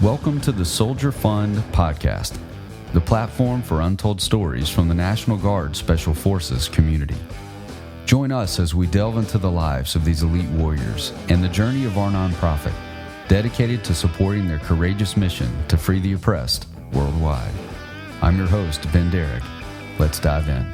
Welcome to the Soldier Fund podcast, the platform for untold stories from the National Guard Special Forces community. Join us as we delve into the lives of these elite warriors and the journey of our nonprofit, dedicated to supporting their courageous mission to free the oppressed worldwide. I'm your host, Ben Derrick. Let's dive in.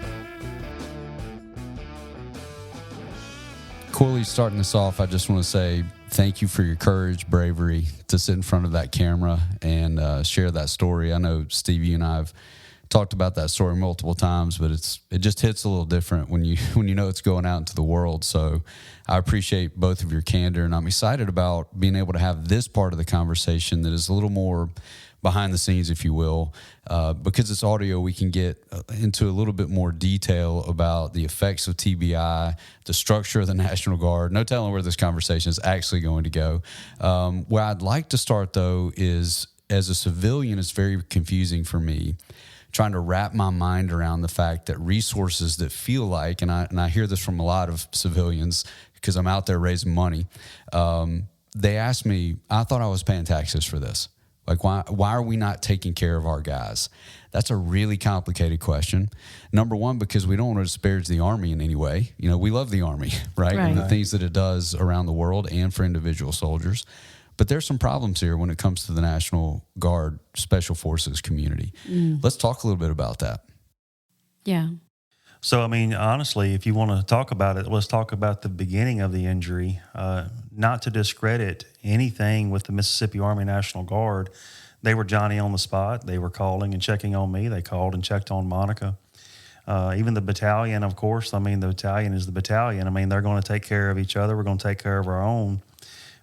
Corleys, starting us off, I just want to say thank you for your courage, bravery to sit in front of that camera and share that story. I know, Steve, you and I have talked about that story multiple times, but it just hits a little different when you know it's going out into the world. So I appreciate both of your candor, and I'm excited about being able to have this part of the conversation that is a little more behind the scenes, if you will, because it's audio. We can get into a little bit more detail about the effects of TBI, the structure of the National Guard. No telling where this conversation is actually going to go. Where I'd like to start, though, is as a civilian, it's very confusing for me trying to wrap my mind around the fact that resources that feel like, and I hear this from a lot of civilians because I'm out there raising money, they ask me, I thought I was paying taxes for this. Like, why are we not taking care of our guys? That's a really complicated question. Number one, because we don't want to disparage the Army in any way. You know, we love the Army, right? And the things that it does around the world and for individual soldiers. But there's some problems here when it comes to the National Guard Special Forces community. Let's talk a little bit about that. Yeah. So, I mean, honestly, if you want to talk about it, let's talk about the beginning of the injury. Not to discredit anything with the Mississippi Army National Guard. They were Johnny on the spot. They were calling and checking on me. They called and checked on Monica. Even the battalion, of course. I mean, the battalion is the battalion. I mean, they're going to take care of each other. We're going to take care of our own.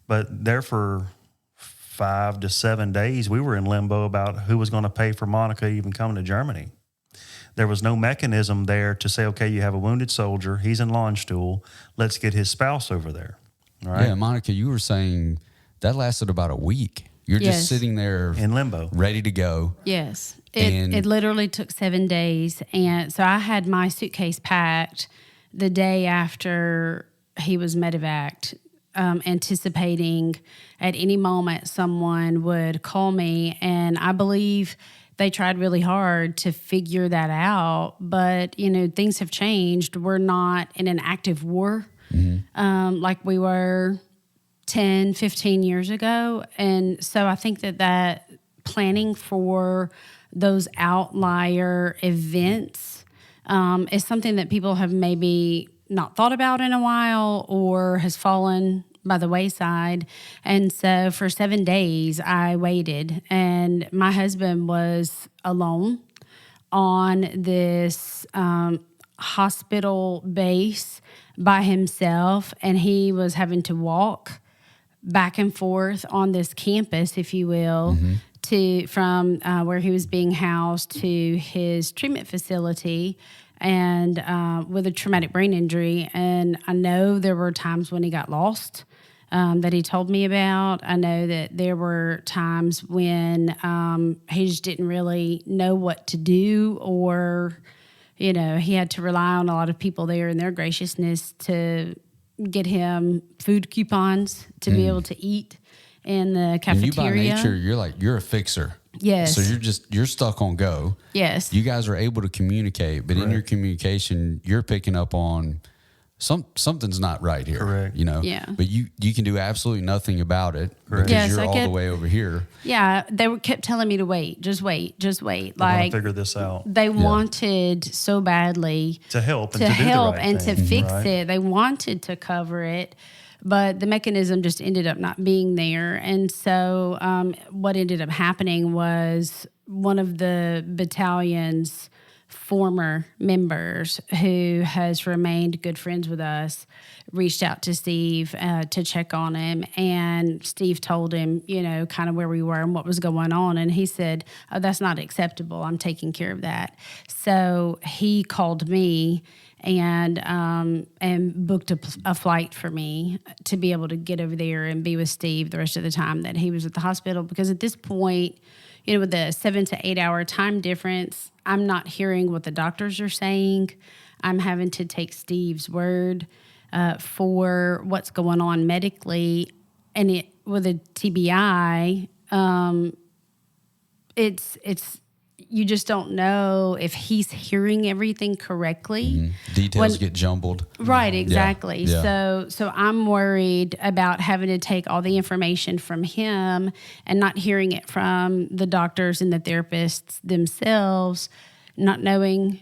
But there for 5 to 7 days, we were in limbo about who was going to pay for Monica even coming to Germany. There was no mechanism there to say, okay, you have a wounded soldier, he's in launch stool, let's get his spouse over there. All right? Yeah, Monica, you were saying that lasted about a week. You're just sitting there in limbo, ready to go. Yes. It literally took 7 days. And so I had my suitcase packed the day after he was medevaced, anticipating at any moment someone would call me. And I believe they tried really hard to figure that out. But, you know, things have changed. We're not in an active war like we were 10, 15 years ago. And so I think that planning for those outlier events is something that people have maybe not thought about in a while or has fallen by the wayside. And so for 7 days, I waited. And my husband was alone on this hospital base by himself. And he was having to walk back and forth on this campus, if you will, from where he was being housed to his treatment facility, and with a traumatic brain injury. And I know there were times when he got lost that he told me about. I know that there were times when he just didn't really know what to do, or, you know, he had to rely on a lot of people there and their graciousness to get him food coupons to be able to eat in the cafeteria. And you by nature, you're a fixer. Yes. So you're stuck on go. Yes. You guys are able to communicate, but in your communication, you're picking up on something's not right here. Correct. You know? Yeah. But you can do absolutely nothing about it Correct. because you're all the way over here. Yeah. They kept telling me to wait. Just wait. We're Like, figure this out. They wanted so badly To help and to to do help the right and thing, to fix right? it. They wanted to cover it, but the mechanism just ended up not being there. And so what ended up happening was one of the battalion's former members, who has remained good friends with us, reached out to Steve to check on him. And Steve told him, you know, kind of where we were and what was going on. And he said, oh, that's not acceptable. I'm taking care of that. So he called me and booked a flight for me to be able to get over there and be with Steve the rest of the time that he was at the hospital. Because at this point, you know, with the 7 to 8 hour time difference, I'm not hearing what the doctors are saying. I'm having to take Steve's word for what's going on medically. And with a TBI, it's you just don't know if he's hearing everything correctly. Details get jumbled. Right, exactly. Yeah. So I'm worried about having to take all the information from him and not hearing it from the doctors and the therapists themselves, not knowing,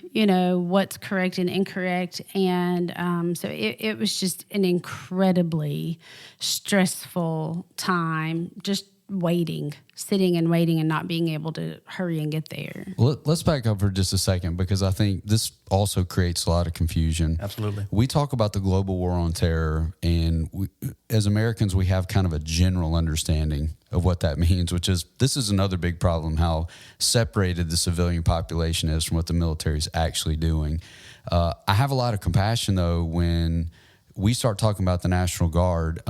what's correct and incorrect. And so it was just an incredibly stressful time, just sitting and waiting and not being able to hurry and get there. Well, let's back up for just a second, because I think this also creates a lot of confusion. Absolutely. We talk about the global war on terror, and as Americans, we have kind of a general understanding of what that means, which is, this is another big problem, how separated the civilian population is from what the military is actually doing. I have a lot of compassion, though, when we start talking about the National Guard.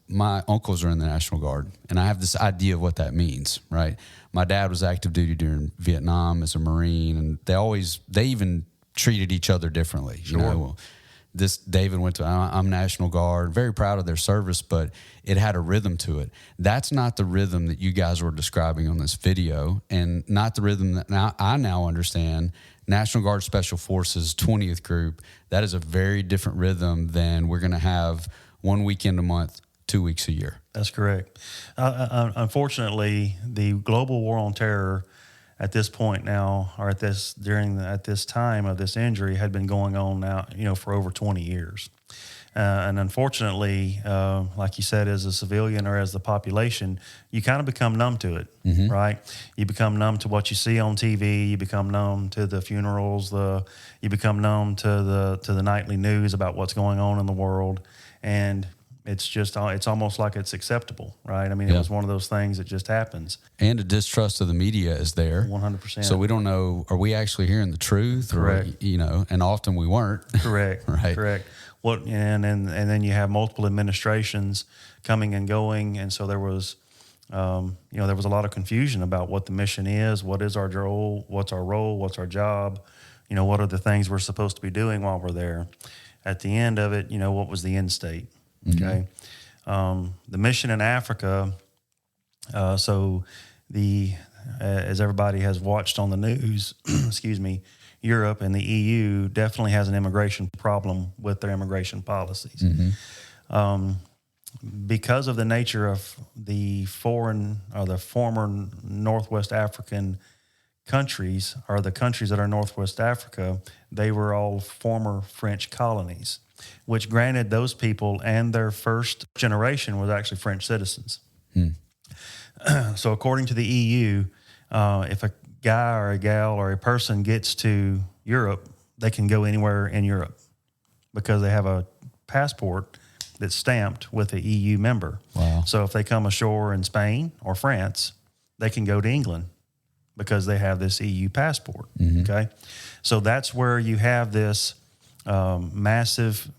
My uncles are in the National Guard, and I have this idea of what that means, right? My dad was active duty during Vietnam as a Marine, and they even treated each other differently. Sure. David went to, I'm National Guard, very proud of their service, but it had a rhythm to it. That's not the rhythm that you guys were describing on this video, and not the rhythm that I now understand. National Guard Special Forces 20th Group, that is a very different rhythm than we're going to have 1 weekend a month, 2 weeks a year. That's correct. Unfortunately, the global war on terror at this point now, or at this time of this injury, had been going on now, for over 20 years. And unfortunately, like you said, as a civilian or as the population, you kind of become numb to it, right? You become numb to what you see on TV. You become numb to the funerals. You become numb to the nightly news about what's going on in the world, and it's almost like it's acceptable, right? I mean, It was one of those things that just happens. And a distrust of the media is there. 100%. So we don't know, are we actually hearing the truth? Correct. Or, and often we weren't. Correct. Right. Correct. And then you have multiple administrations coming and going, and so there was there was a lot of confusion about what the mission is, what is our role, what's our job, what are the things we're supposed to be doing while we're there. At the end of it, what was the end state? Okay. The mission in Africa, as everybody has watched on the news, excuse me, Europe and the EU definitely has an immigration problem with their immigration policies. Because of the nature of the former Northwest African countries, or the countries that are Northwest Africa, they were all former French colonies, which granted those people and their first generation was actually French citizens. So according to the EU, if a guy or a gal or a person gets to Europe, they can go anywhere in Europe because they have a passport that's stamped with an EU member. Wow. So if they come ashore in Spain or France, they can go to England because they have this EU passport. Okay. So that's where you have this massive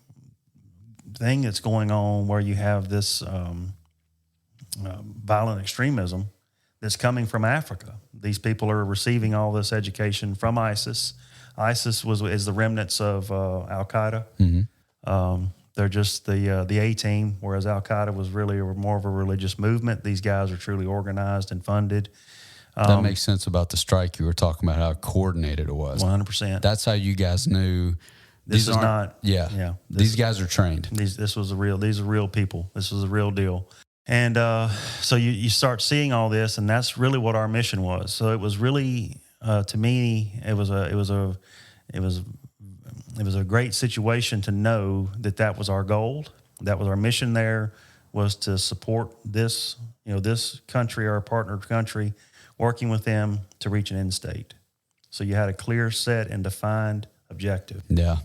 thing that's going on, where you have this violent extremism that's coming from Africa. These people are receiving all this education from ISIS. ISIS is the remnants of Al-Qaeda. They're just the A-team, whereas Al-Qaeda was really more of a religious movement. These guys are truly organized and funded. That makes sense about the strike you were talking about, how coordinated it was. 100%. That's how you guys knew. This is not. Yeah. These guys are trained. These are real people. This was a real deal. And so you start seeing all this, and that's really what our mission was. So it was really, to me, it was a great situation to know that was our goal. That was our mission. There was to support this country, our partner country, working with them to reach an end state. So you had a clear, set, and defined objective. Yeah.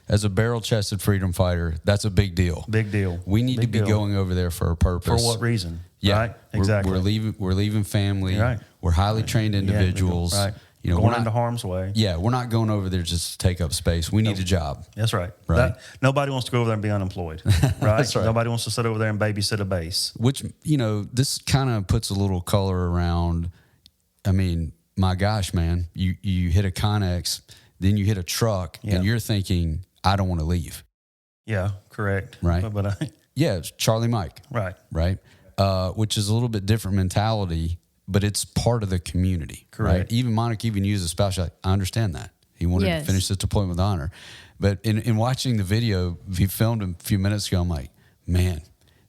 As a barrel-chested freedom fighter, that's a big deal. Big deal. We need to be going over there for a purpose. For what reason? Yeah, right? Exactly. We're leaving family. Right. We're highly trained individuals. Right. We're going not into harm's way. Yeah, we're not going over there just to take up space. We need a job. That's right. Right. Nobody wants to go over there and be unemployed. Right. That's right. Nobody wants to sit over there and babysit a base. Which, this kind of puts a little color around. I mean, my gosh, man, you hit a Connex, then you hit a truck, and you're thinking, I don't want to leave. Yeah, correct. Right. But yeah, it's Charlie Mike. Right. Right. which is a little bit different mentality, but it's part of the community. Correct. Right? Even Monica even used a spouse. I understand that. He wanted to finish this deployment with honor. But in watching the video, he filmed a few minutes ago, I'm like, man,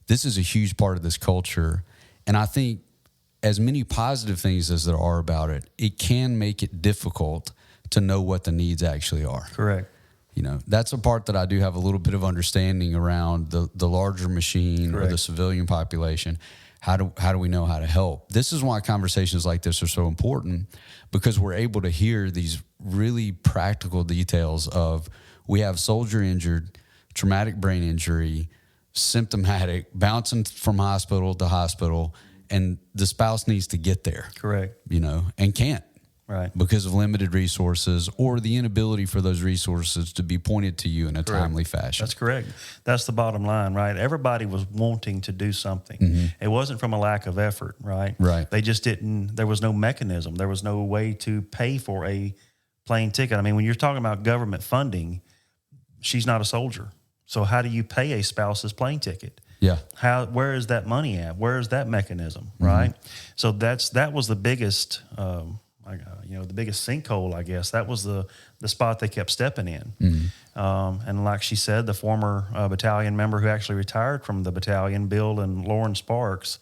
this is a huge part of this culture. And I think as many positive things as there are about it, it can make it difficult to know what the needs actually are. Correct. You know, that's a part that I do have a little bit of understanding around the larger machine or the civilian population. How do we know how to help? This is why conversations like this are so important, because we're able to hear these really practical details of, we have soldier injured, traumatic brain injury, symptomatic, bouncing from hospital to hospital, and the spouse needs to get there. Correct. You know, and can't. Right. Because of limited resources or the inability for those resources to be pointed to you in a timely fashion. That's correct. That's the bottom line, right? Everybody was wanting to do something. Mm-hmm. It wasn't from a lack of effort, right? Right. They just didn't, there was no mechanism. There was no way to pay for a plane ticket. I mean, when you're talking about government funding, she's not a soldier. So how do you pay a spouse's plane ticket? Yeah. Where is that money at? Where is that mechanism, right? So that was the biggest, the biggest sinkhole, I guess. That was the spot they kept stepping in. And like she said, the former battalion member who actually retired from the battalion, Bill and Lauren Sparks,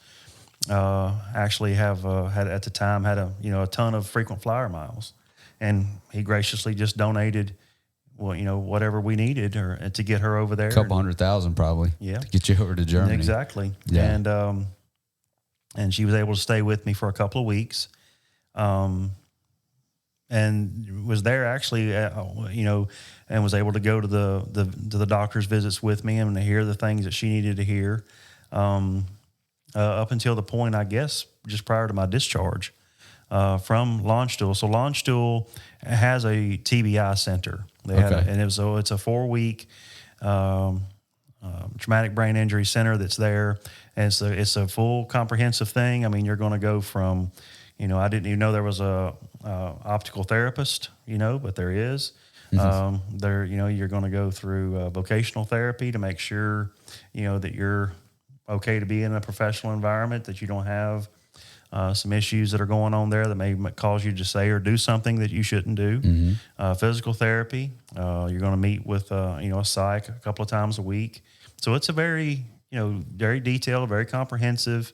actually had at the time had a ton of frequent flyer miles, and he graciously just donated, whatever we needed to get her over there. A couple $100,000 probably. Yeah. To get you over to Germany. Exactly. Yeah. And she was able to stay with me for a couple of weeks. And was there actually, and was able to go to the doctor's visits with me and to hear the things that she needed to hear, up until the point, I guess, just prior to my discharge from Launch Stool. So Launch Stool has a TBI center. It's a 4-week traumatic brain injury center that's there, and it's a full comprehensive thing. I mean, you're going to go from, I didn't even know there was a optical therapist, but there is. You're going to go through vocational therapy to make sure, that you're okay to be in a professional environment, that you don't have some issues that are going on there that may cause you to say or do something that you shouldn't do. Physical therapy, you're going to meet with, a psych a couple of times a week. So it's a very, very detailed, very comprehensive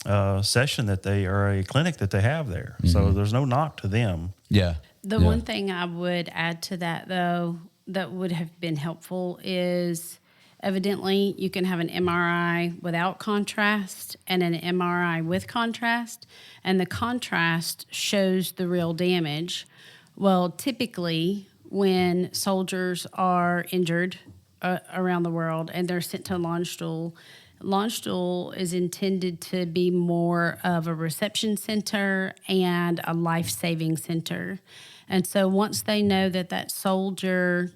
session a clinic that they have there. So there's no knock to them. Yeah. The one thing I would add to that, though, that would have been helpful is evidently you can have an MRI without contrast and an MRI with contrast, and the contrast shows the real damage. Well, typically when soldiers are injured around the world and they're sent to Launch Stool is intended to be more of a reception center and a life-saving center. And so once they know that soldier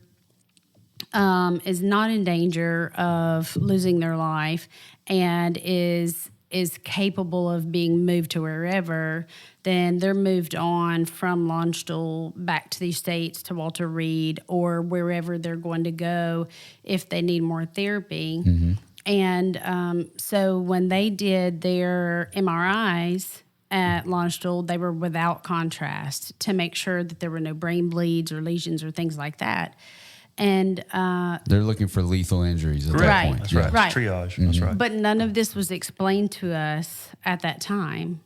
is not in danger of losing their life and is capable of being moved to wherever, then they're moved on from Launch Stool back to the States to Walter Reed or wherever they're going to go if they need more therapy. And so when they did their MRIs at Launch Stool, they were without contrast to make sure that there were no brain bleeds or lesions or things like that. And they're looking for lethal injuries at that point. That's right. Right. Triage. That's right. But none of this was explained to us at that time.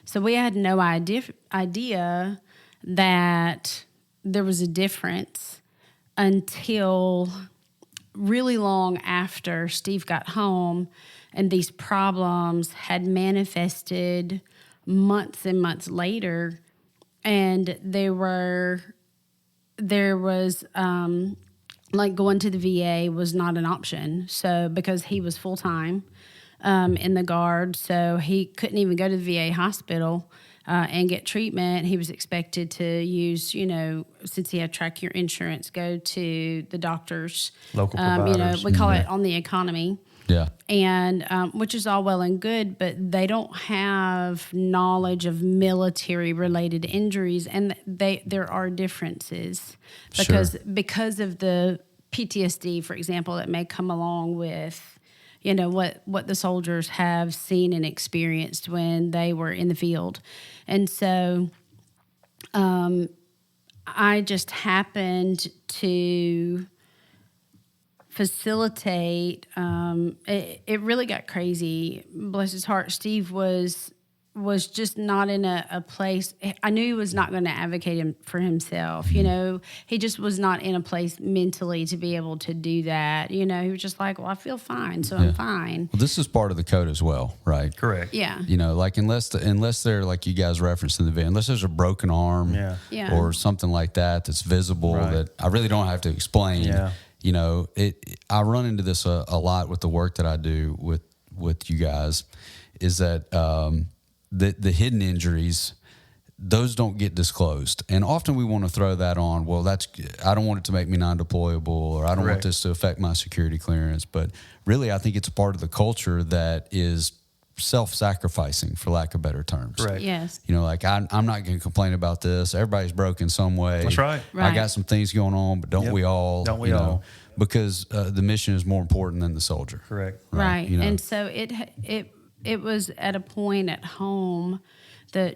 So we had no idea that there was a difference until really long after Steve got home, and these problems had manifested months and months later, and there was like going to the VA was not an option. So because he was full time in the Guard, so he couldn't even go to the VA hospital and get treatment. He was expected to use, since he had track your insurance, go to the doctors. Local providers. We call it on the economy. Yeah. And which is all well and good, but they don't have knowledge of military-related injuries, and there are differences because of the PTSD, for example, that may come along with, what the soldiers have seen and experienced when they were in the field. And so I just happened to facilitate. It really got crazy. Bless his heart, Steve was just not in a place. I knew he was not going to advocate for himself. He just was not in a place mentally to be able to do that. He was just like, well, I feel fine, so I'm fine. Well, this is part of the code as well, right? Correct. Yeah. Like unless they're like you guys referenced in the video, unless there's a broken arm or something like that's visible that I really don't have to explain. Yeah. I run into this a lot with the work that I do with you guys, is that the hidden injuries, those don't get disclosed. And often we want to throw that on, well, I don't want it to make me non-deployable, or I don't want this to affect my security clearance. But really, I think it's a part of the culture that is self-sacrificing, for lack of better terms. Correct. Yes. Like I'm not going to complain about this. Everybody's broken some way. That's right. I got some things going on, but don't we all? Don't we all? Because the mission is more important than the soldier. Correct. Right. And so it was at a point at home, the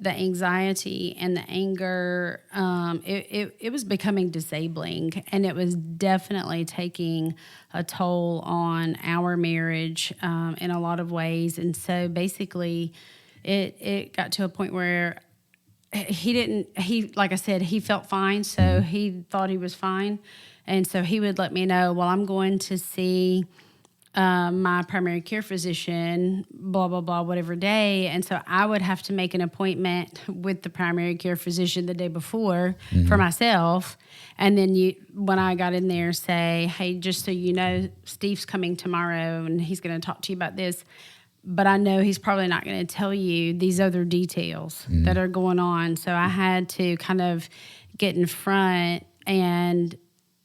anxiety and the anger, it was becoming disabling, and it was definitely taking a toll on our marriage in a lot of ways. And so basically it got to a point where like I said, he felt fine. So he thought he was fine. And so he would let me know, well, I'm going to see my primary care physician, blah, blah, blah, whatever day. And so I would have to make an appointment with the primary care physician the day before for myself. And then when I got in there, say, hey, just so you know, Steve's coming tomorrow and he's going to talk to you about this. But I know he's probably not going to tell you these other details that are going on. So I had to kind of get in front, and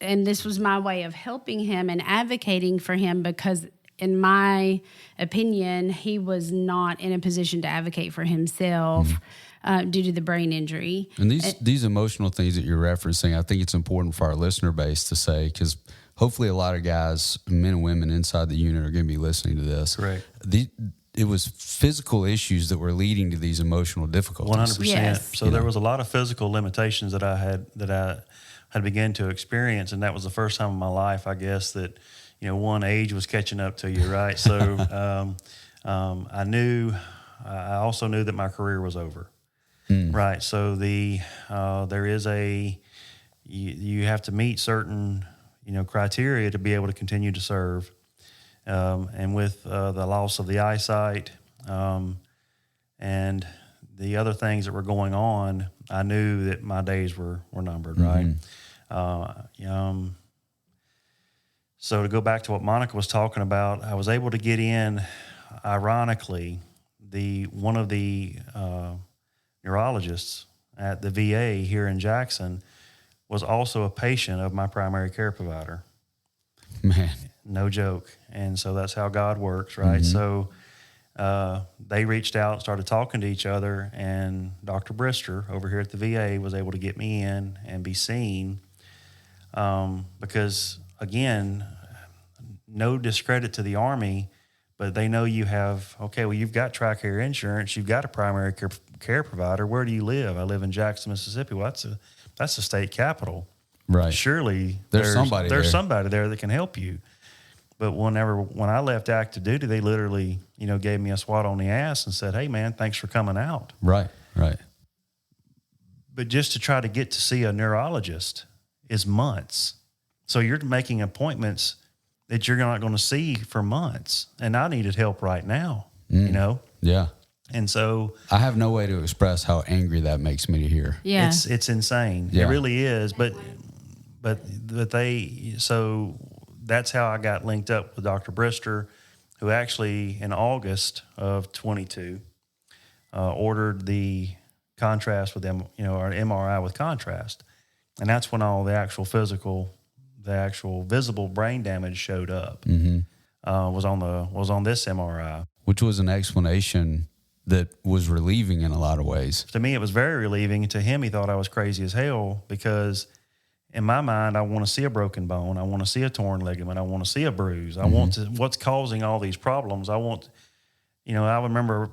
this was my way of helping him and advocating for him, because in my opinion, he was not in a position to advocate for himself due to the brain injury. And these emotional things that you're referencing, I think it's important for our listener base to say, because hopefully a lot of guys, men and women inside the unit, are going to be listening to this. Right. It was physical issues that were leading to these emotional difficulties. 100%. Yes. So there was a lot of physical limitations that I had begun to experience, and that was the first time in my life, I guess, that age was catching up to you, right? So I also knew that my career was over, right? So there is you have to meet certain criteria to be able to continue to serve, and with the loss of the eyesight and the other things that were going on, I knew that my days were numbered, right? So to go back to what Monica was talking about, I was able to get in, ironically, one of the neurologists at the VA here in Jackson was also a patient of my primary care provider. Man. No joke. And so that's how God works, right? So they reached out and started talking to each other, and Dr. Brister over here at the VA was able to get me in and be seen, because, again, no discredit to the Army, but they know you have, you've got TRICARE insurance, you've got a primary care provider. Where do you live? I live in Jackson, Mississippi. Well, that's the state capital. Right. Surely there's somebody there that can help you. But when I left active duty, they literally, gave me a swat on the ass and said, hey, man, thanks for coming out. Right. But just to try to get to see a neurologist is months. So you're making appointments that you're not going to see for months. And I needed help right now, Yeah. And so I have no way to express how angry that makes me to hear. Yeah. It's insane. Yeah. It really is. But so that's how I got linked up with Dr. Brister, who actually in August of 22 ordered the contrast with them, or an MRI with contrast. And that's when all the actual visible brain damage showed up. Was on this MRI. Which was an explanation that was relieving in a lot of ways. To me, it was very relieving. To him, he thought I was crazy as hell, because in my mind, I want to see a broken bone. I want to see a torn ligament. I want to see a bruise. I want to, what's causing all these problems. I remember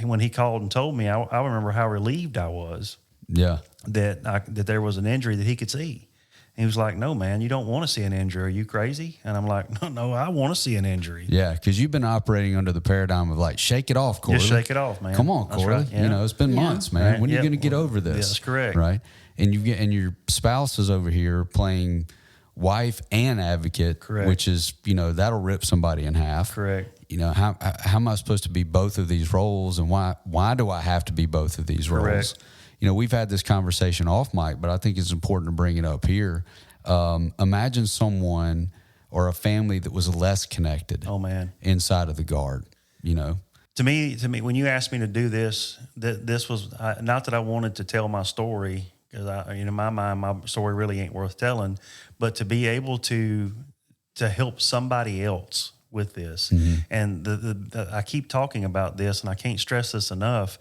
when he called and told me, I remember how relieved I was. Yeah. That there was an injury that he could see. And he was like, "No, man, you don't want to see an injury. Are you crazy?" And I'm like, No, I want to see an injury. Yeah, because you've been operating under the paradigm of like, shake it off, Corley. Just shake it off, man. Come on, That's Corley. right, yeah. It's been months, man. Right. When are you going to get over this? That's correct. Right. And your spouse is over here playing wife and advocate, correct. Which is, that'll rip somebody in half. Correct. How am I supposed to be both of these roles, and why do I have to be both of these correct. roles? We've had this conversation off mic, but I think it's important to bring it up here. Imagine someone or a family that was less connected. Oh man, inside of the Guard. To me, when you asked me to do this, this was not that I wanted to tell my story, because in my mind, my story really ain't worth telling, but to be able to help somebody else with this. Mm-hmm. And I keep talking about this, and I can't stress this enough.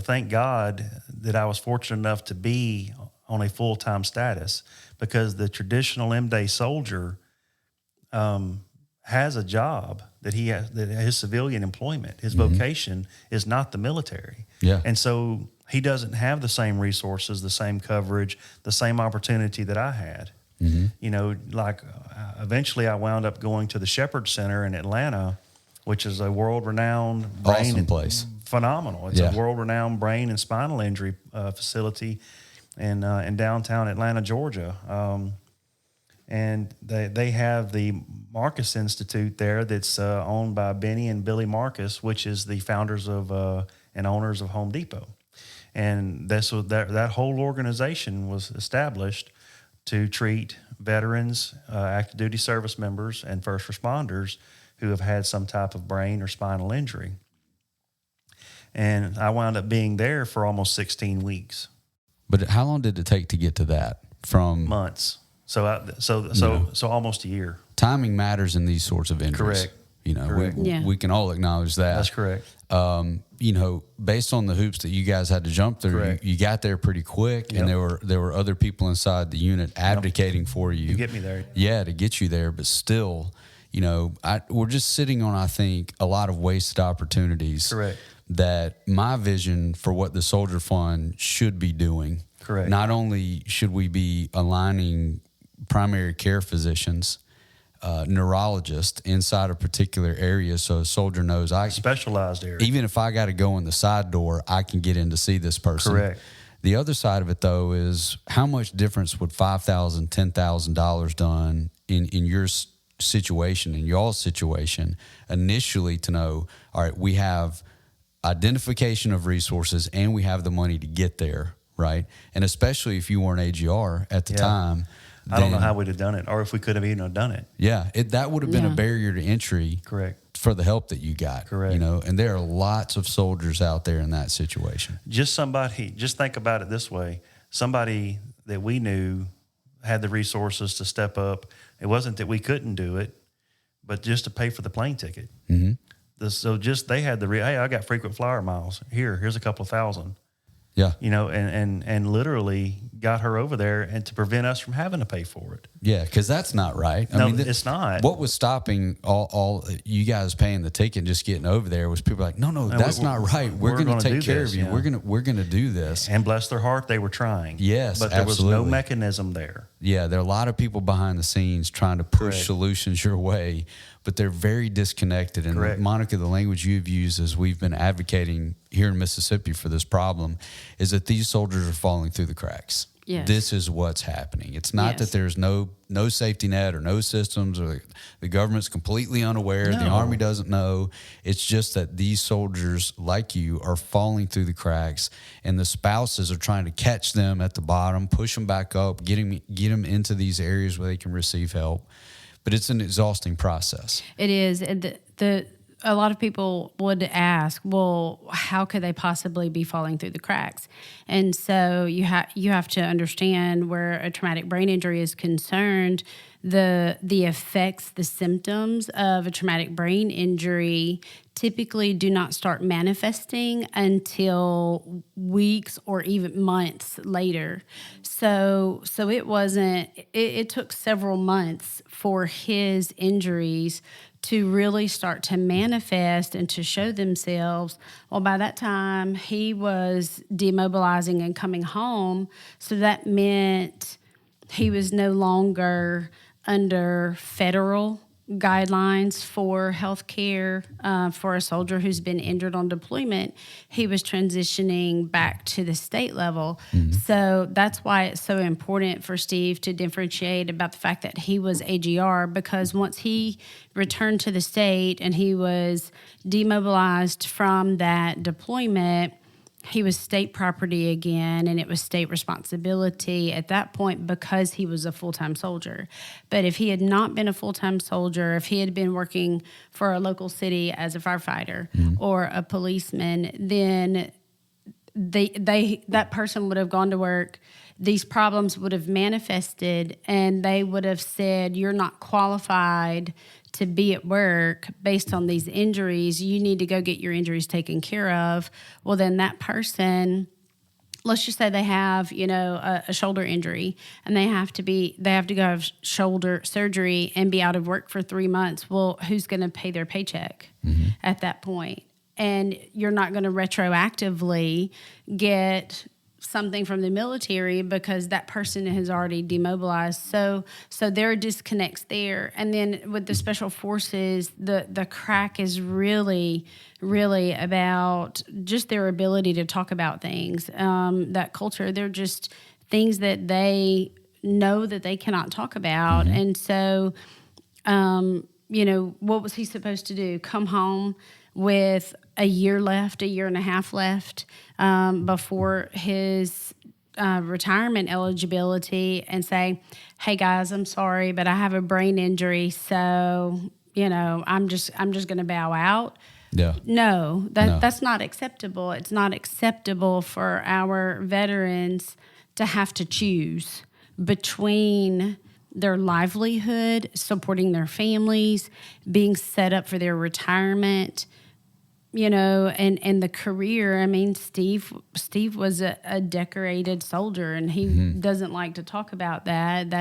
Thank God that I was fortunate enough to be on a full-time status, because the traditional M-Day soldier has a job that he has, that his civilian employment, his vocation is not the military. Yeah. And so he doesn't have the same resources, the same coverage, the same opportunity that I had. Mm-hmm. Eventually I wound up going to the Shepherd Center in Atlanta, which is a world-renowned brain awesome place. Phenomenal. It's a world-renowned brain and spinal injury facility in downtown Atlanta, Georgia. And they have the Marcus Institute there that's owned by Benny and Billy Marcus, which is the founders of and owners of Home Depot. And that whole organization was established to treat veterans, active duty service members, and first responders who have had some type of brain or spinal injury. And I wound up being there for almost 16 weeks. But how long did it take to get to that? From months. So almost a year. Timing matters in these sorts of injuries. Correct. Correct. We can all acknowledge that. That's correct. Based on the hoops that you guys had to jump through, you got there pretty quick, and there were other people inside the unit advocating for you. You get me there. Yeah, to get you there, but still, we're just sitting on, I think, a lot of wasted opportunities. Correct. That my vision for what the Soldier Fund should be doing. Correct. Not only should we be aligning primary care physicians, neurologists inside a particular area, so a soldier knows specialized area. Even if I got to go in the side door, I can get in to see this person. Correct. The other side of it, though, is how much difference would $5,000, $10,000 done in your situation, in y'all's situation, initially to know, all right, we have identification of resources and we have the money to get there, right? And especially if you weren't AGR at the time. I don't know how we'd have done it, or if we could have even done it. Yeah, that would have been a barrier to entry. Correct. For the help that you got. Correct. And there are lots of soldiers out there in that situation. Just think about it this way. Somebody that we knew had the resources to step up. It wasn't that we couldn't do it, but just to pay for the plane ticket. Mm-hmm. They had hey, I got frequent flyer miles. Here's a couple of thousand. Yeah. And literally got her over there and to prevent us from having to pay for it. Yeah, because that's not right. I mean, it's not. What was stopping all you guys paying the ticket and just getting over there was people like, no, that's not right. We're going to take care of you. Yeah. We're going to do this. And bless their heart, they were trying. Yes, but there was no mechanism there. Yeah, there are a lot of people behind the scenes trying to push solutions your way, but they're very disconnected. And Monica, the language you've used as we've been advocating here in Mississippi for this problem is that these soldiers are falling through the cracks. Yes. This is what's happening. It's not that there's no safety net or no systems or the government's completely unaware. No. The Army doesn't know. It's just that these soldiers like you are falling through the cracks, and the spouses are trying to catch them at the bottom, push them back up, get them into these areas where they can receive help. But it's an exhausting process. It is. And a lot of people would ask, well, how could they possibly be falling through the cracks? And so you have to understand where a traumatic brain injury is concerned, the effects, the symptoms of a traumatic brain injury typically do not start manifesting until weeks or even months later. So it took several months for his injuries to really start to manifest and to show themselves. Well, by that time, he was demobilizing and coming home. So that meant he was no longer under federal guidelines for health care for a soldier who's been injured on deployment. He was transitioning back to the state level. Mm-hmm. So that's why it's so important for Steve to differentiate about the fact that he was AGR, because once he returned to the state and he was demobilized from that deployment, he was state property again, and it was state responsibility at that point because he was a full-time soldier. But if he had not been a full-time soldier, if he had been working for a local city as a firefighter or a policeman, then that person would have gone to work. These problems would have manifested, and they would have said, you're not qualified to be at work based on these injuries. You need to go get your injuries taken care of. Well, then that person, let's just say they have, a shoulder injury, and they have to go have shoulder surgery and be out of work for 3 months. Well, who's going to pay their paycheck at that point? And you're not going to retroactively get something from the military because that person has already demobilized. So there are disconnects there. And then with the special forces, the crack is really, really about just their ability to talk about things. That culture, they're just things that they know that they cannot talk about. And so, what was he supposed to do? Come home with a year and a half left before his retirement eligibility, and say, hey guys, I'm sorry, but I have a brain injury, so I'm just going to bow out. Yeah. No, that's not acceptable. It's not acceptable for our veterans to have to choose between their livelihood, supporting their families, being set up for their retirement, and the career. I mean, Steve was a decorated soldier, and he doesn't like to talk about that.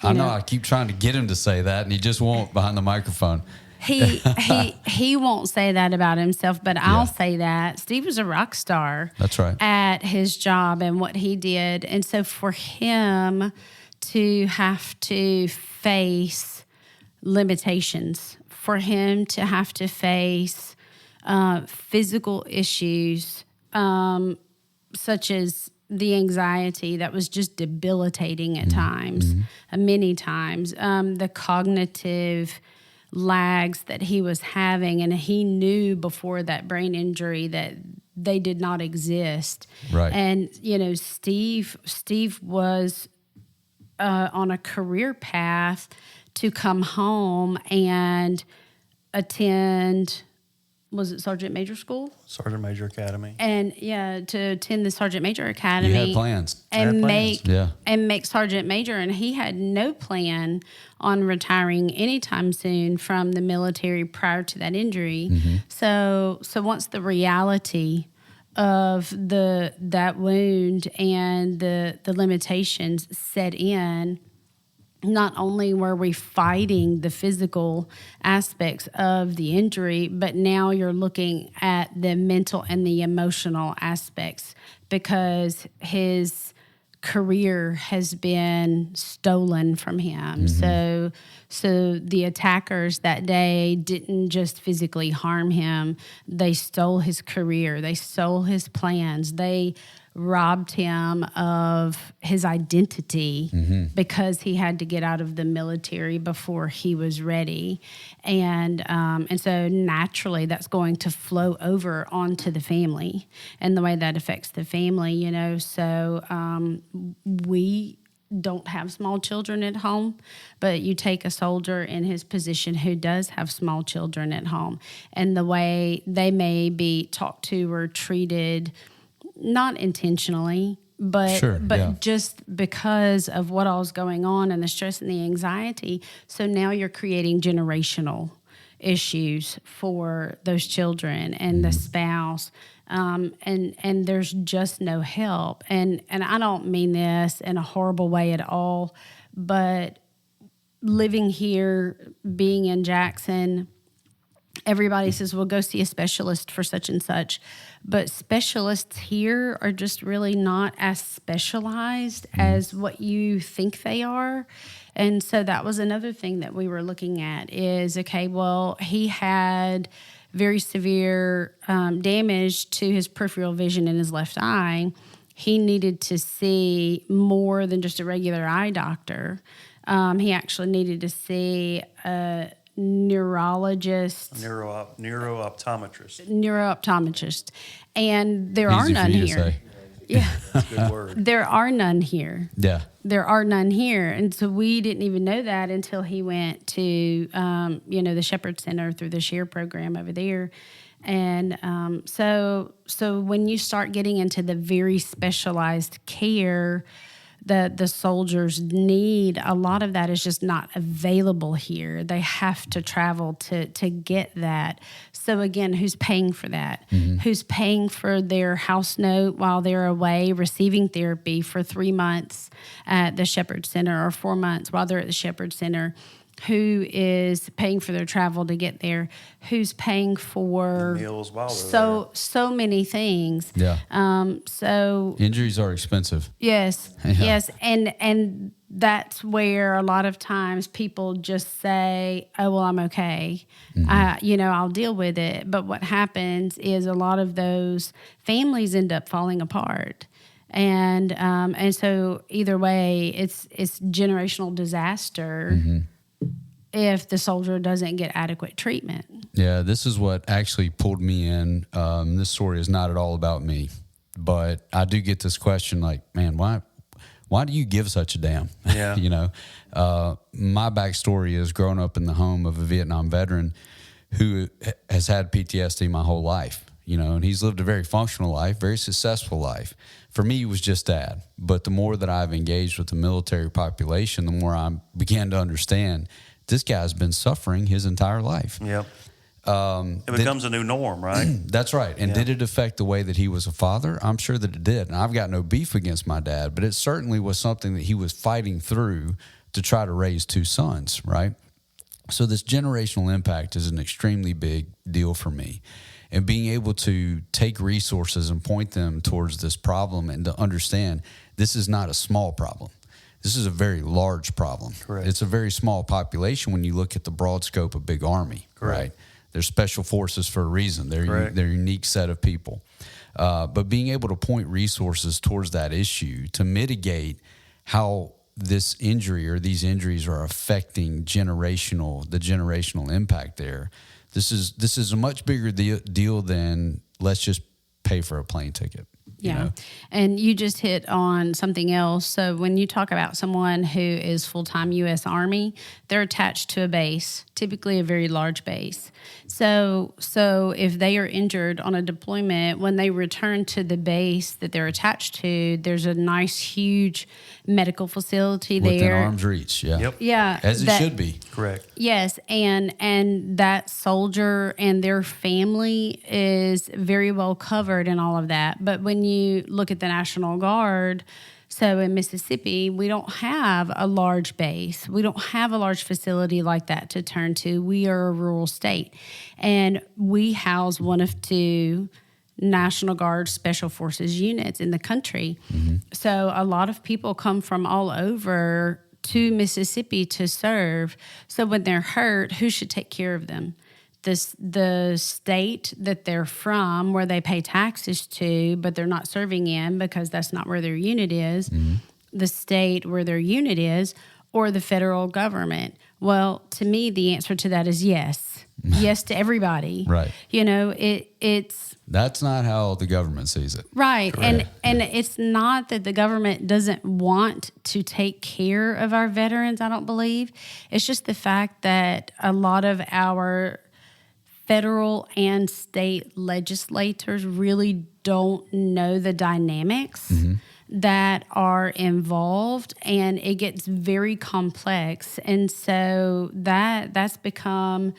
I know. I keep trying to get him to say that, and he just won't behind the microphone. He won't say that about himself, but I'll say that Steve was a rock star. That's right. At his job and what he did, and so for him to have to face limitations, for him to have to face physical issues, such as the anxiety that was just debilitating at times, many times, the cognitive lags that he was having, and he knew before that brain injury that they did not exist. Right. And, Steve was on a career path to come home and attend, was it Sergeant Major School? Sergeant Major Academy. And to attend the Sergeant Major Academy. You had plans. And make Sergeant Major. And he had no plan on retiring anytime soon from the military prior to that injury. So once the reality of that wound and the limitations set in, not only were we fighting the physical aspects of the injury, but now you're looking at the mental and the emotional aspects, because his career has been stolen from him. So the attackers that day didn't just physically harm him. They stole his career. They stole his plans. They robbed him of his identity because he had to get out of the military before he was ready. And so naturally that's going to flow over onto the family and the way that affects the family, So don't have small children at home, but you take a soldier in his position who does have small children at home, and the way they may be talked to or treated, not intentionally, but just because of what all's going on and the stress and the anxiety. So now you're creating generational issues for those children and the spouse. And there's just no help. And I don't mean this in a horrible way at all, but living here, being in Jackson, everybody says, well, go see a specialist for such and such. But specialists here are just really not as specialized as what you think they are. And so that was another thing that we were looking at is, okay, well, he had very severe damage to his peripheral vision in his left eye. He needed to see more than just a regular eye doctor. He actually needed to see a neurologist, neurooptometrist, and there are none here. Yeah, that's a good word. There are none here. Yeah, there are none here, and so we didn't even know that until he went to the Shepherd Center through the SHARE program over there. And so when you start getting into the very specialized care that the soldiers need, a lot of that is just not available here. They have to travel to get that. So again, who's paying for that? Mm-hmm. Who's paying for their house note while they're away receiving therapy for 3 months at the Shepherd Center or 4 months while they're at the Shepherd Center? Who is paying for their travel to get there? Who's paying for the meals while they're there? So many things. Yeah. So injuries are expensive. Yes. Yeah. Yes. And that's where a lot of times people just say, "Oh, well, I'm okay. Mm-hmm. I'll deal with it." But what happens is a lot of those families end up falling apart. And so either way, it's generational disaster. Mm-hmm. If the soldier doesn't get adequate treatment. Yeah, this is what actually pulled me in. This story is not at all about me, but I do get this question like, man, why do you give such a damn? Yeah. My backstory is growing up in the home of a Vietnam veteran who has had PTSD my whole life, and he's lived a very functional life, very successful life. For me, it was just that. But the more that I've engaged with the military population, the more I began to understand this guy's been suffering his entire life. Yep. It becomes a new norm, right? That's right. And did it affect the way that he was a father? I'm sure that it did. And I've got no beef against my dad, but it certainly was something that he was fighting through to try to raise 2 sons, right? So this generational impact is an extremely big deal for me. And being able to take resources and point them towards this problem and to understand this is not a small problem. This is a very large problem. Correct. It's a very small population when you look at the broad scope of big army, Correct. Right? They're special forces for a reason. They're a unique set of people. But being able to point resources towards that issue to mitigate how this injury or these injuries are affecting the generational impact there. This is a much bigger deal than let's just pay for a plane ticket. Yeah. And you just hit on something else. So when you talk about someone who is full-time U.S. Army, they're attached to a base, typically a very large base. So if they are injured on a deployment, when they return to the base that they're attached to, there's a nice, huge medical facility there. Within arm's reach, yeah. Yep. Yeah. As it should be. Correct. Yes, and that soldier and their family is very well covered in all of that. But when you look at the National Guard, so in Mississippi, we don't have a large base. We don't have a large facility like that to turn to. We are a rural state, and we house one of 2 National Guard Special Forces units in the country. Mm-hmm. So a lot of people come from all over to Mississippi to serve. So when they're hurt, who should take care of them? The state that they're from, where they pay taxes to, but they're not serving in because that's not where their unit is, mm-hmm. the state where their unit is, or the federal government. Well, to me, the answer to that is yes. yes to everybody. Right. You know, it's that's not how the government sees it. Right. And it's not that the government doesn't want to take care of our veterans, I don't believe. It's just the fact that a lot of our federal and state legislators really don't know the dynamics that are involved, and it gets very complex. And so that's become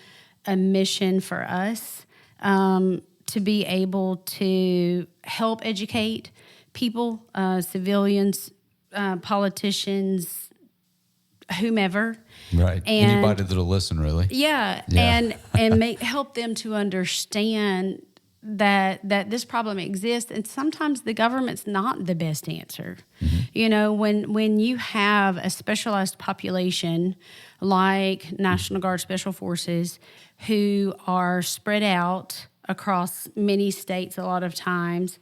a mission for us, to be able to help educate people, civilians, politicians, whomever. Right. And anybody that'll listen, really. Yeah. And help them to understand that this problem exists, and sometimes the government's not the best answer. You know, when you have a specialized population like National Guard Special Forces who are spread out across many states a lot of times,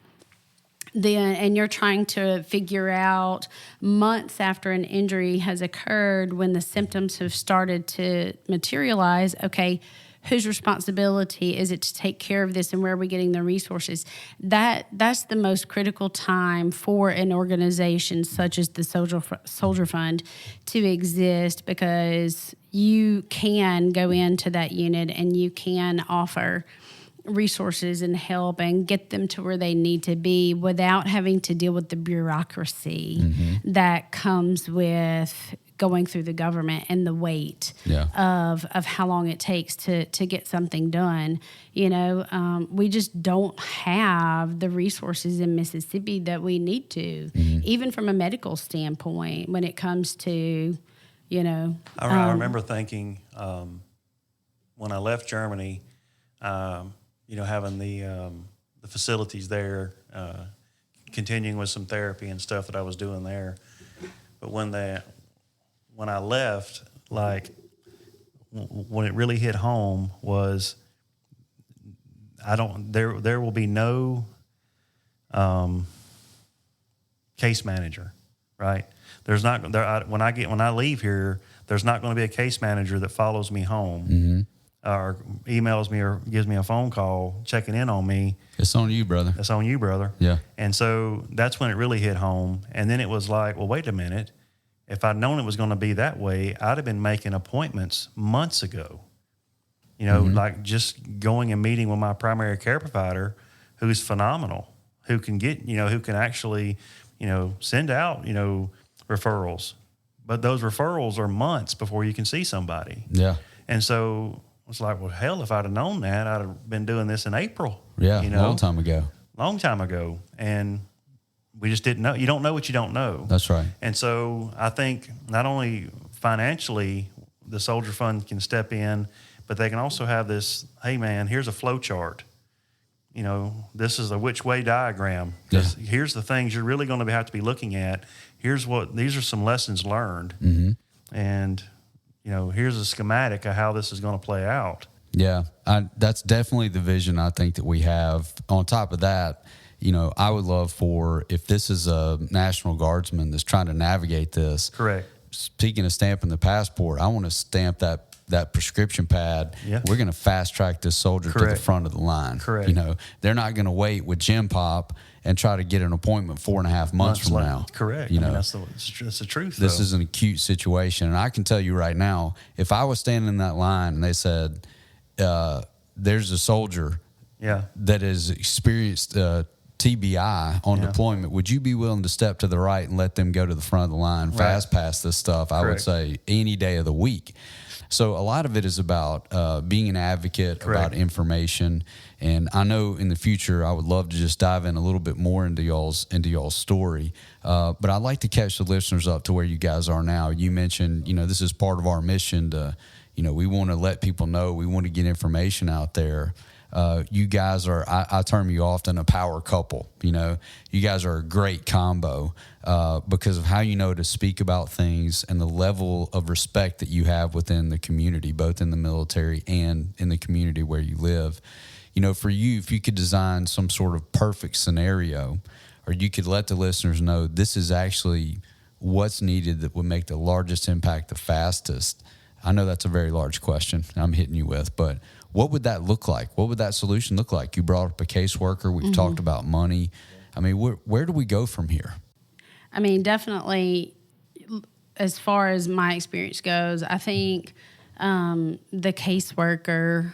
and you're trying to figure out months after an injury has occurred, when the symptoms have started to materialize, okay, whose responsibility is it to take care of this, and where are we getting the resources? That's the most critical time for an organization such as the Soldier Fund to exist, because you can go into that unit and you can offer resources and help and get them to where they need to be without having to deal with the bureaucracy that comes with going through the government and the weight of how long it takes to get something done. You know, we just don't have the resources in Mississippi that we need to, even from a medical standpoint, when it comes to, you know. I remember thinking when I left Germany, you know, having the facilities there, continuing with some therapy and stuff that I was doing there. But when I left, like, when it really hit home was, there will be no case manager, right? There's not when I leave here, there's not going to be a case manager that follows me home. Or emails me or gives me a phone call checking in on me. It's on you, brother. It's on you, brother. Yeah. And so that's when it really hit home. And then it was like, well, wait a minute. If I'd known it was going to be that way, I'd have been making appointments months ago. You know, like just going and meeting with my primary care provider, who's phenomenal, who can actually, you know, send out, you know, referrals. But those referrals are months before you can see somebody. Yeah. And so it's like, well, hell, if I'd have known that, I'd have been doing this in April. Yeah, you know? Long time ago. And we just didn't know. You don't know what you don't know. That's right. And so I think not only financially the Soldier Fund can step in, but they can also have this, hey, man, here's a flow chart. You know, this is a which way diagram. Yeah. Here's the things you're really going to have to be looking at. These are some lessons learned. And you know, here's a schematic of how this is going to play out. Yeah, that's definitely the vision I think that we have. On top of that, you know, I would love for, if this is a National Guardsman that's trying to navigate this. Correct. Speaking of stamping the passport, I want to stamp that prescription pad. Yeah. We're going to fast track this soldier to the front of the line. Correct. You know, they're not going to wait with Gym Pop and try to get an appointment 4.5 months from now. Correct. You know, that's the truth. This is an acute situation. And I can tell you right now, if I was standing in that line and they said, there's a soldier that has experienced TBI on deployment, would you be willing to step to the right and let them go to the front of the line, fast pass this stuff? I would say any day of the week. So a lot of it is about being an advocate, about information. And I know in the future I would love to just dive in a little bit more into y'all's story. But I'd like to catch the listeners up to where you guys are now. You mentioned, you know, this is part of our mission to, you know, we want to let people know, we want to get information out there. You guys are, I term you often a power couple. You know, you guys are a great combo because of how you know to speak about things and the level of respect that you have within the community, both in the military and in the community where you live. You know, for you, if you could design some sort of perfect scenario, or you could let the listeners know this is actually what's needed that would make the largest impact the fastest. I know that's a very large question I'm hitting you with, but what would that look like? What would that solution look like? You brought up a caseworker. We've talked about money. I mean, where do we go from here? I mean, definitely, as far as my experience goes, I think the caseworker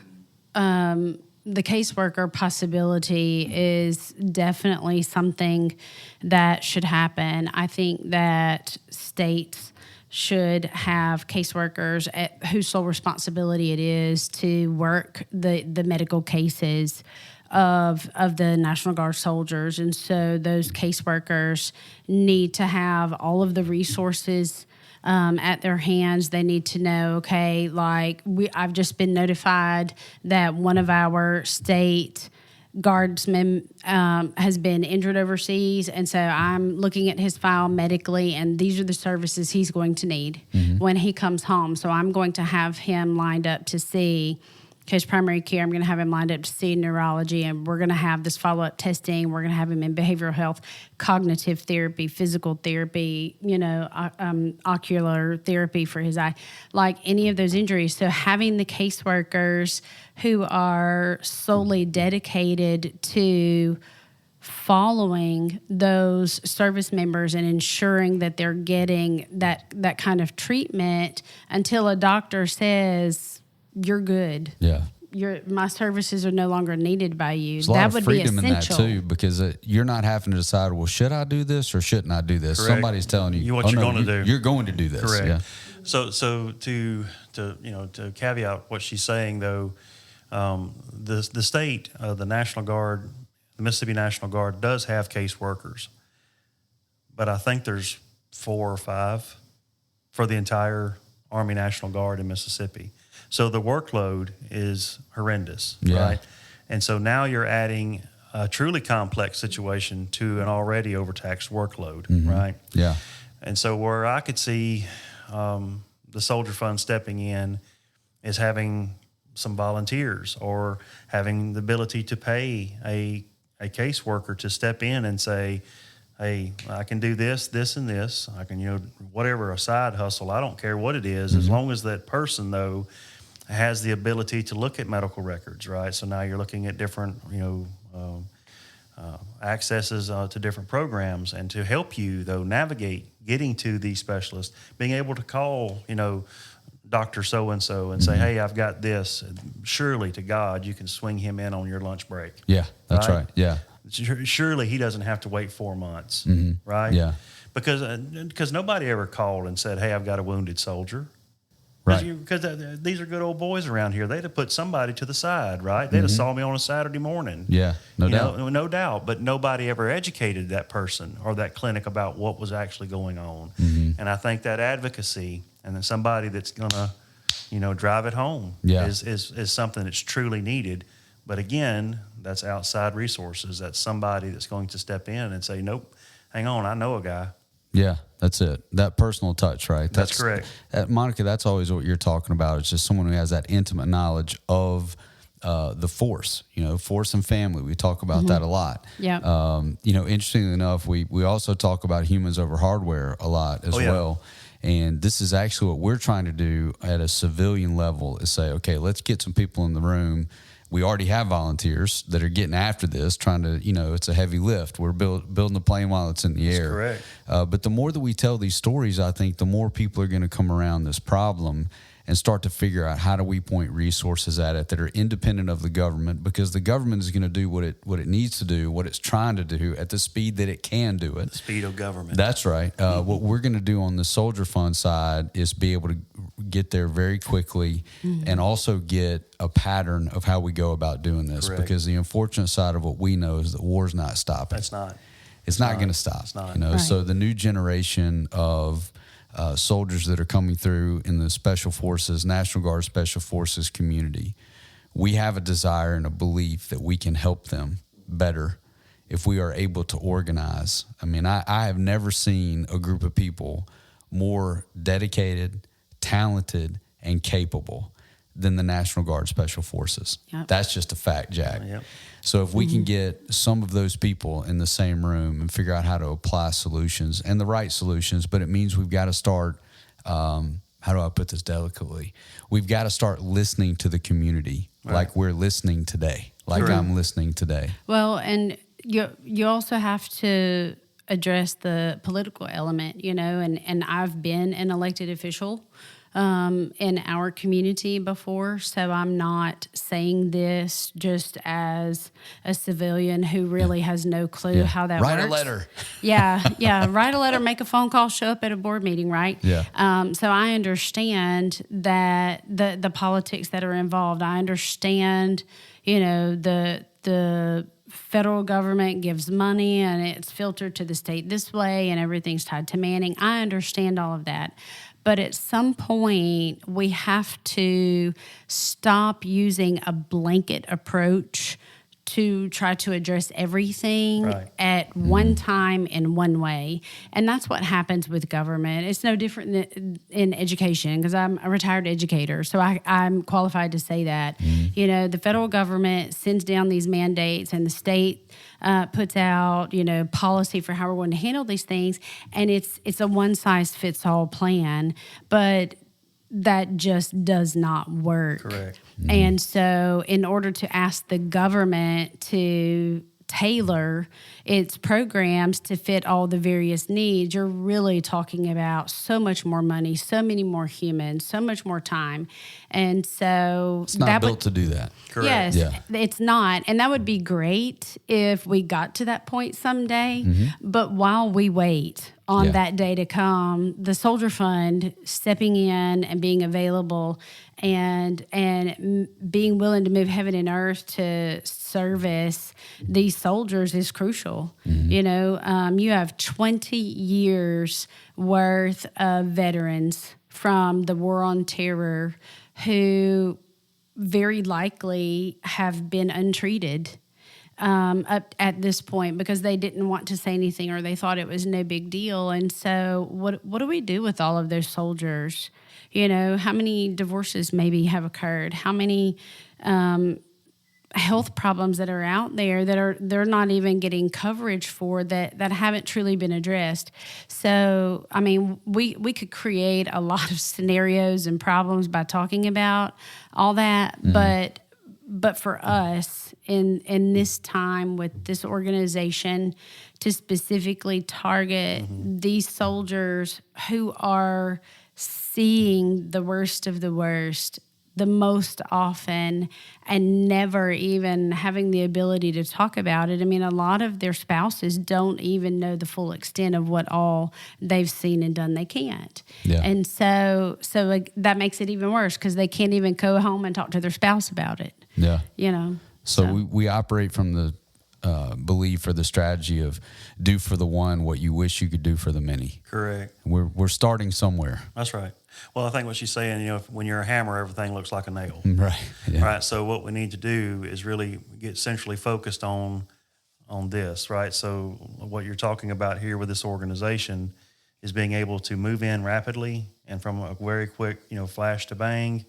possibility is definitely something that should happen. I think that states should have caseworkers whose sole responsibility it is to work the medical cases of the National Guard soldiers. And so those caseworkers need to have all of the resources at their hands. They need to know, okay, like I've just been notified that one of our state guardsmen has been injured overseas, and so I'm looking at his file medically, and these are the services he's going to need when he comes home. So I'm going to have him lined up to see case primary care. I'm going to have him lined up to see neurology, and we're going to have this follow-up testing. We're going to have him in behavioral health, cognitive therapy, physical therapy, ocular therapy for his eye, like any of those injuries. So having the caseworkers who are solely dedicated to following those service members and ensuring that they're getting that kind of treatment until a doctor says, you're good. Yeah. My services are no longer needed by you. There's a lot of freedom in that too, because you're not having to decide, well, should I do this or shouldn't I do this? Correct. Somebody's telling you what you're going to do. You're going to do this. Correct. Yeah. So to caveat what she's saying though, the state, the National Guard, the Mississippi National Guard does have caseworkers, but I think there's 4 or 5 for the entire Army National Guard in Mississippi. So the workload is horrendous, right? And so now you're adding a truly complex situation to an already overtaxed workload, right? Yeah. And so where I could see the Soldier Fund stepping in is having some volunteers or having the ability to pay a caseworker to step in and say, hey, I can do this, this, and this. I can, whatever, a side hustle. I don't care what it is, as long as that person, though, has the ability to look at medical records, right? So now you're looking at different, accesses to different programs, and to help you, though, navigate getting to these specialists, being able to call, Dr. So-and-so and say, hey, I've got this. Surely to God, you can swing him in on your lunch break. Yeah, that's right. Yeah. Surely he doesn't have to wait 4 months, right? Yeah. Because nobody ever called and said, hey, I've got a wounded soldier. Right. Because these are good old boys around here. They'd have put somebody to the side, right? They'd have saw me on a Saturday morning. Yeah, no doubt. No doubt. But nobody ever educated that person or that clinic about what was actually going on. And I think that advocacy and then somebody that's going to, drive it home is something that's truly needed. But again, that's outside resources. That's somebody that's going to step in and say, nope, hang on, I know a guy. Yeah, that's it. That personal touch, right? That's correct. Monica, that's always what you're talking about. It's just someone who has that intimate knowledge of the force, force and family. We talk about that a lot. Yeah. Interestingly enough, we also talk about humans over hardware a lot as well. And this is actually what we're trying to do at a civilian level is say, okay, let's get some people in the room. We already have volunteers that are getting after this, trying to, it's a heavy lift. We're building the plane while it's in the air. Correct. But the more that we tell these stories, I think the more people are going to come around this problem and start to figure out how do we point resources at it that are independent of the government, because the government is going to do what it needs to do, what it's trying to do at the speed that it can do it. The speed of government. That's right. What we're going to do on the Soldier Fund side is be able to get there very quickly and also get a pattern of how we go about doing this. Correct. Because the unfortunate side of what we know is that war's not stopping. That's not. It's not going to stop. It's not. Right. So the new generation of soldiers that are coming through in the Special Forces, National Guard Special Forces community, we have a desire and a belief that we can help them better if we are able to organize. I mean, I have never seen a group of people more dedicated, talented, and capable than the National Guard Special Forces. Yep. That's just a fact, Jack. Yep. So if we can get some of those people in the same room and figure out how to apply solutions and the right solutions, but it means we've got to start how do I put this delicately? We've got to start listening to the community like we're listening today, like I'm listening today. Well, and you also have to address the political element, and I've been an elected official in our community before, so I'm not saying this just as a civilian who really has no clue how that works. Write a letter. Write a letter, make a phone call, show up at a board meeting, right? Yeah. So I understand that the politics that are involved. I understand, the federal government gives money and it's filtered to the state this way and everything's tied to Manning. I understand all of that. But at some point, we have to stop using a blanket approach to try to address everything at one time in one way. And that's what happens with government. It's no different than in education, because I'm a retired educator, so I'm qualified to say that. The federal government sends down these mandates and the state puts out, policy for how we're going to handle these things. And it's a one-size-fits-all plan. But that just does not work. Correct. And so in order to ask the government to tailor its programs to fit all the various needs, you're really talking about so much more money, so many more humans, so much more time. And so it's not built to do that. Correct. Yes, it's not. And that would be great if we got to that point someday. But while we wait on that day to come, the Soldier Fund stepping in and being available and being willing to move heaven and earth to service these soldiers is crucial. You have 20 years worth of veterans from the War on Terror who very likely have been untreated up at this point because they didn't want to say anything or they thought it was no big deal. And so what do we do with all of those soldiers? How many divorces maybe have occurred? How many health problems that are out there that they're not even getting coverage for that haven't truly been addressed? So, I mean, we could create a lot of scenarios and problems by talking about all that, but for us in this time with this organization to specifically target these soldiers who are seeing the worst of the worst the most often and never even having the ability to talk about it. I mean, a lot of their spouses don't even know the full extent of what all they've seen and done. They can't. Yeah. And so like, that makes it even worse because they can't even go home and talk to their spouse about it. Yeah. So we operate from the belief or the strategy of do for the one what you wish you could do for the many. Correct. We're starting somewhere. That's right. Well, I think what she's saying, when you're a hammer, everything looks like a nail. Right. Yeah. Right. So what we need to do is really get centrally focused on this, right? So what you're talking about here with this organization is being able to move in rapidly and from a very quick, flash to bang.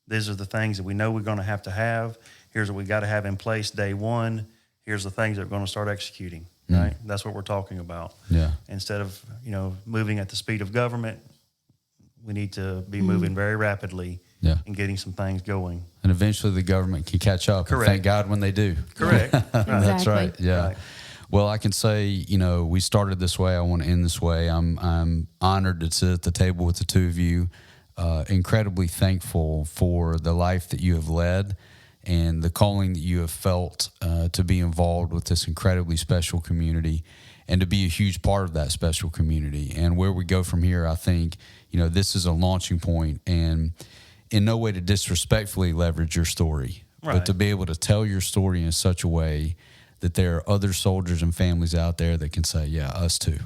These are the things that we know we're going to have. Here's what we got to have in place day one. Here's the things that we're going to start executing, right? That's what we're talking about. Yeah. Instead of, moving at the speed of government, we need to be moving very rapidly and getting some things going. And eventually the government can catch up. Correct. And thank God when they do. Correct. That's right. Yeah. Right. Well, I can say, we started this way. I want to end this way. I'm honored to sit at the table with the two of you. Incredibly thankful for the life that you have led and the calling that you have felt to be involved with this incredibly special community and to be a huge part of that special community. And where we go from here, I think, this is a launching point, and in no way to disrespectfully leverage your story, but to be able to tell your story in such a way that there are other soldiers and families out there that can say, yeah, us too.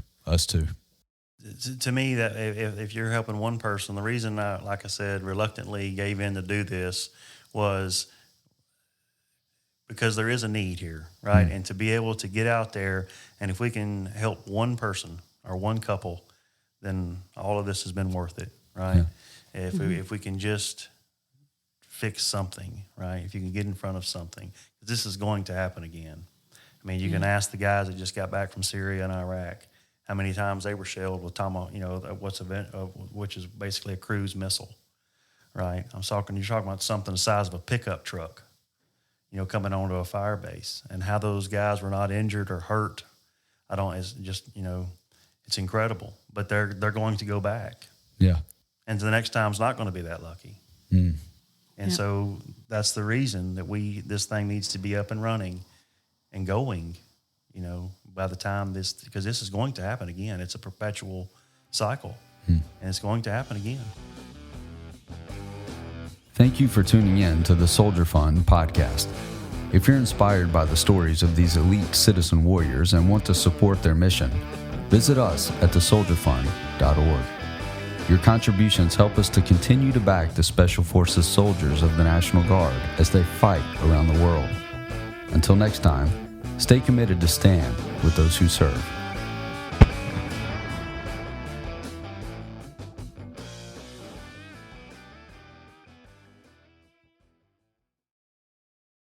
To me, that if you're helping one person, the reason I, like I said, reluctantly gave in to do this was because there is a need here, right? And to be able to get out there, and if we can help one person or one couple, then all of this has been worth it, right? Yeah. If we can just fix something, right? If you can get in front of something, this is going to happen again. I mean, you can ask the guys that just got back from Syria and Iraq how many times they were shelled with which is basically a cruise missile, right? You're talking about something the size of a pickup truck, coming onto a fire base, and how those guys were not injured or hurt. It's just, it's incredible, but they're going to go back. Yeah. And the next time's not going to be that lucky. Mm. And so that's the reason that this thing needs to be up and running and going, by the time because this is going to happen again. It's a perpetual cycle, and it's going to happen again. Thank you for tuning in to the Soldier Fund podcast. If you're inspired by the stories of these elite citizen warriors and want to support their mission, visit us at thesoldierfund.org. Your contributions help us to continue to back the Special Forces soldiers of the National Guard as they fight around the world. Until next time, stay committed to stand with those who serve.